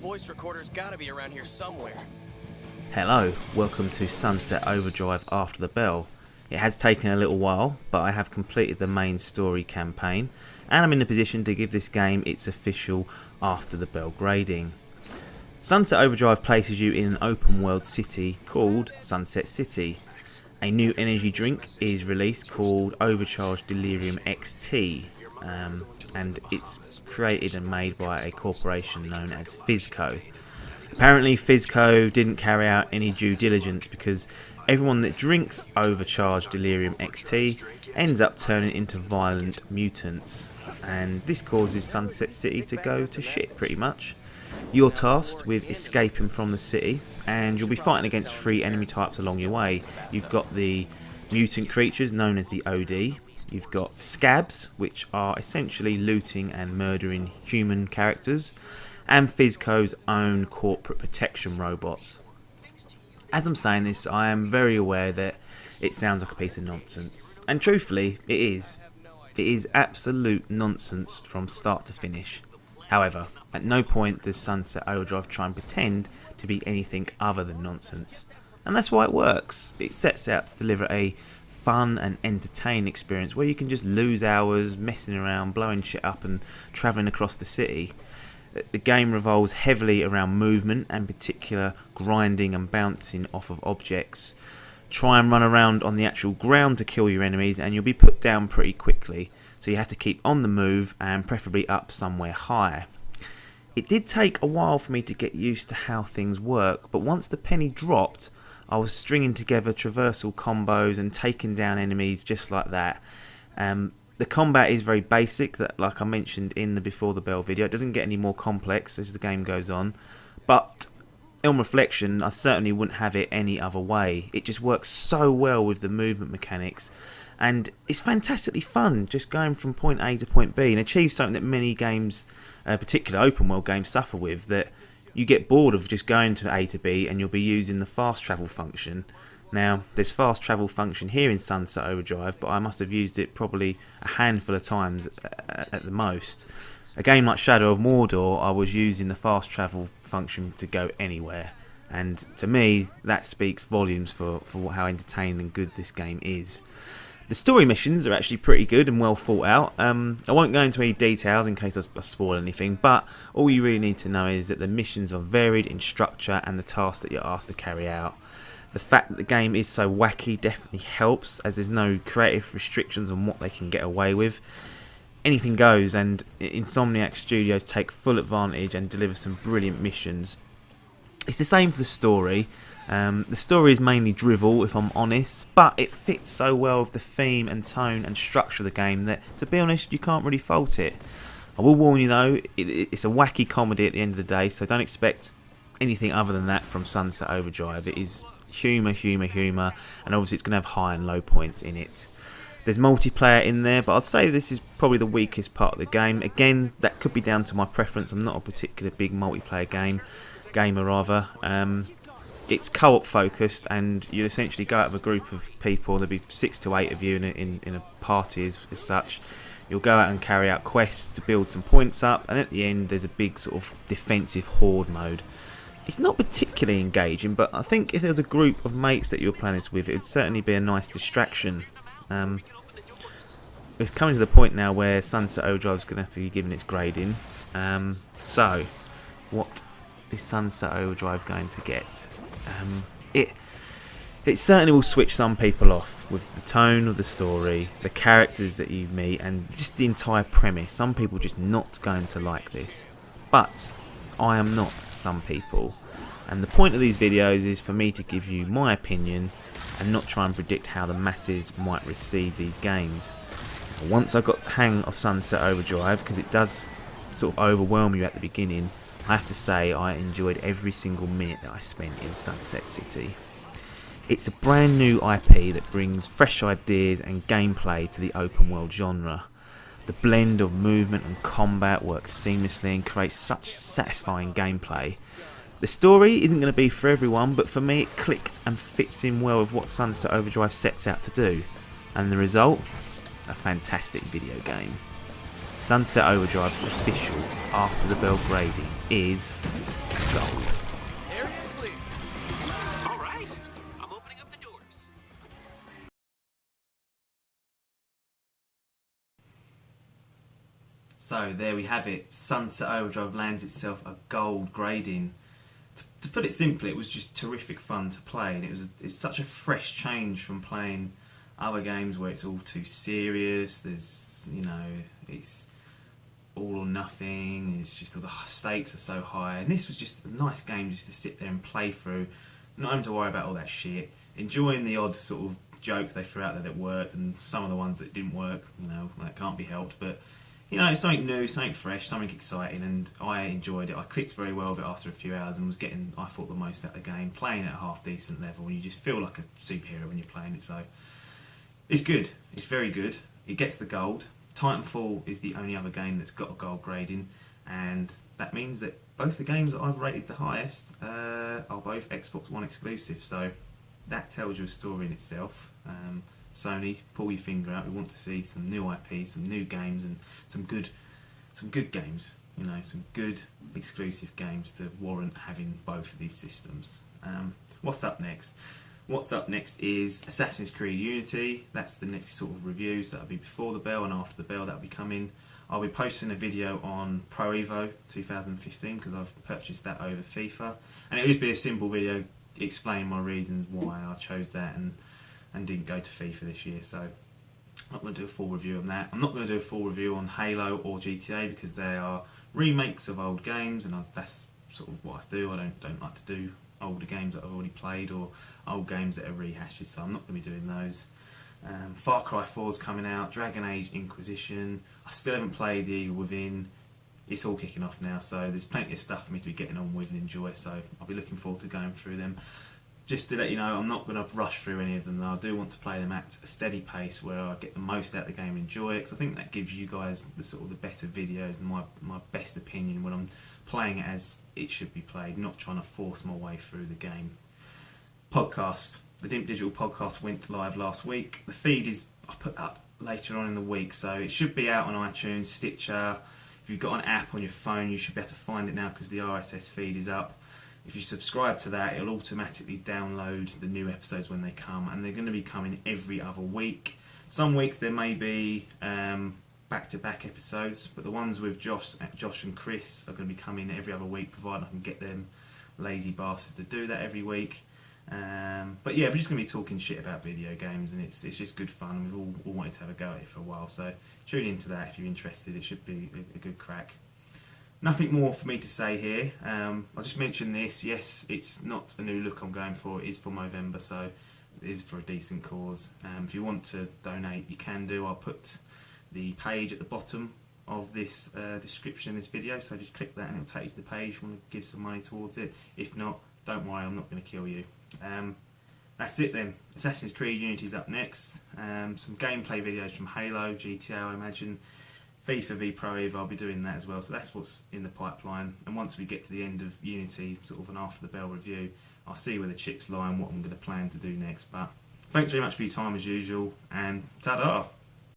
voice recorder's gotta be around here somewhere. Hello, welcome to Sunset Overdrive After the Bell. It has taken a little while, but I have completed the main story campaign, and I'm in a position to give this game its official After the Bell grading. Sunset Overdrive places you in an open world city called Sunset City. A new energy drink is released called Overcharged Delirium XT, and it's created and made by a corporation known as Fizco. Apparently Fizco didn't carry out any due diligence because everyone that drinks Overcharged Delirium XT ends up turning into violent mutants, and this causes Sunset City to go to shit pretty much. You're tasked with escaping from the city, and you'll be fighting against 3 enemy types along your way. You've got the mutant creatures known as the OD, you've got scabs, which are essentially looting and murdering human characters, and Fizco's own corporate protection robots. As I'm saying this, I am very aware that it sounds like a piece of nonsense, and truthfully, it is. It is absolute nonsense from start to finish. However, at no point does Sunset Overdrive try and pretend to be anything other than nonsense, and that's why it works. It sets out to deliver a fun and entertaining experience where you can just lose hours messing around, blowing shit up and travelling across the city. The game revolves heavily around movement, and particular grinding and bouncing off of objects. Try and run around on the actual ground to kill your enemies and you'll be put down pretty quickly, so you have to keep on the move and preferably up somewhere high. It did take a while for me to get used to how things work, but once the penny dropped, I was stringing together traversal combos and taking down enemies just like that. The combat is very basic, that like I mentioned in the Before the Bell video. It doesn't get any more complex as the game goes on, but on reflection I certainly wouldn't have it any other way. It just works so well with the movement mechanics, and it's fantastically fun just going from point A to point B and achieve something that many games, particular open world games, suffer with, that you get bored of just going to A to B and you'll be using the fast travel function. Now, there's fast travel function here in Sunset Overdrive, but I must have used it probably a handful of times at the most. A game like Shadow of Mordor, I was using the fast travel function to go anywhere, and to me that speaks volumes for how entertaining and good this game is. The story missions are actually pretty good and well thought out. I won't go into any details in case I spoil anything, but all you really need to know is that the missions are varied in structure and the tasks that you're asked to carry out. The fact that the game is so wacky definitely helps, as there's no creative restrictions on what they can get away with. Anything goes, and Insomniac Studios take full advantage and deliver some brilliant missions. It's the same for the story. The story is mainly drivel, if I'm honest, but it fits so well with the theme and tone and structure of the game that, to be honest, you can't really fault it. I will warn you though, it's a wacky comedy at the end of the day, so don't expect anything other than that from Sunset Overdrive. It is humour, and obviously it's going to have high and low points in it. There's multiplayer in there, but I'd say this is probably the weakest part of the game. Again, that could be down to my preference. I'm not a particular big multiplayer gamer. It's co-op focused, and you essentially go out of a group of people. There'll be 6 to 8 of you in a party as such. You'll go out and carry out quests to build some points up, and at the end there's a big sort of defensive horde mode. It's not particularly engaging, but I think if there was a group of mates that you were playing this with, it would certainly be a nice distraction. It's coming to the point now where Sunset Overdrive is going to have to be given its grading. So, what is Sunset Overdrive going to get? It certainly will switch some people off with the tone of the story, the characters that you meet, and just the entire premise. Some people are just not going to like this. But I am not some people, and the point of these videos is for me to give you my opinion and not try and predict how the masses might receive these games. Once I got the hang of Sunset Overdrive, because it does sort of overwhelm you at the beginning, I have to say I enjoyed every single minute that I spent in Sunset City. It's a brand new IP that brings fresh ideas and gameplay to the open world genre. The blend of movement and combat works seamlessly and creates such satisfying gameplay. The story isn't going to be for everyone, but for me it clicked and fits in well with what Sunset Overdrive sets out to do. And the result? A fantastic video game. Sunset Overdrive's official After the Bell grading is gold. Area clear. All right, I'm opening up the doors. So there we have it. Sunset Overdrive lands itself a gold grading. To put it simply, it was just terrific fun to play, and it's such a fresh change from playing other games where it's all too serious. There's, it's all or nothing. It's just the stakes are so high, and this was just a nice game just to sit there and play through, not having to worry about all that shit, enjoying the odd sort of joke they threw out there that worked, and some of the ones that didn't work. That can't be helped, but. It's something new, something fresh, something exciting, and I enjoyed it. I clicked very well with it after a few hours and was getting, I thought, the most out of the game, playing at a half decent level, and you just feel like a superhero when you're playing it, so it's good. It's very good. It gets the gold. Titanfall is the only other game that's got a gold grading, and that means that both the games that I've rated the highest are both Xbox One exclusive, so that tells you a story in itself. Sony, pull your finger out. We want to see some new IP, some new games, and some good games. Some good exclusive games to warrant having both of these systems. What's up next? What's up next is Assassin's Creed Unity. That's the next sort of reviews. That'll be before the bell, and after the bell that'll be coming. I'll be posting a video on Pro Evo 2015 because I've purchased that over FIFA, and it'll just be a simple video explaining my reasons why I chose that and didn't go to FIFA this year, so I'm not going to do a full review on that. I'm not going to do a full review on Halo or GTA because they are remakes of old games, and that's sort of what I do. I don't like to do older games that I've already played or old games that are rehashes, so I'm not going to be doing those. Far Cry 4's coming out, Dragon Age Inquisition. I still haven't played The Evil Within. It's all kicking off now, so there's plenty of stuff for me to be getting on with and enjoy, so I'll be looking forward to going through them. Just to let you know, I'm not going to rush through any of them, though. I do want to play them at a steady pace where I get the most out of the game and enjoy it, because I think that gives you guys the better videos and my best opinion when I'm playing it as it should be played, not trying to force my way through the game. Podcast. The Dimp Digital podcast went live last week. The feed is put up later on in the week, so it should be out on iTunes, Stitcher. If you've got an app on your phone, you should be able to find it now because the RSS feed is up. If you subscribe to that, it'll automatically download the new episodes when they come, and they're going to be coming every other week. Some weeks there may be back-to-back episodes, but the ones with Josh and Chris are going to be coming every other week, provided I can get them lazy bastards to do that every week. But yeah, we're just going to be talking shit about video games, and it's just good fun. We've all wanted to have a go at it for a while, so tune into that if you're interested. It should be a good crack. Nothing more for me to say here. I'll just mention this. Yes, it's not a new look I'm going for. It is for Movember, so it is for a decent cause. If you want to donate, you can do. I'll put the page at the bottom of this description of this video, so just click that and it'll take you to the page if you want to give some money towards it. If not, don't worry, I'm not going to kill you. That's it then. Assassin's Creed Unity is up next. Some gameplay videos from Halo, GTA I imagine. FIFA v Pro Evo, I'll be doing that as well, so that's what's in the pipeline. And once we get to the end of Unity, sort of an after the bell review, I'll see where the chips lie and what I'm going to plan to do next. But thanks very much for your time as usual, and ta-da!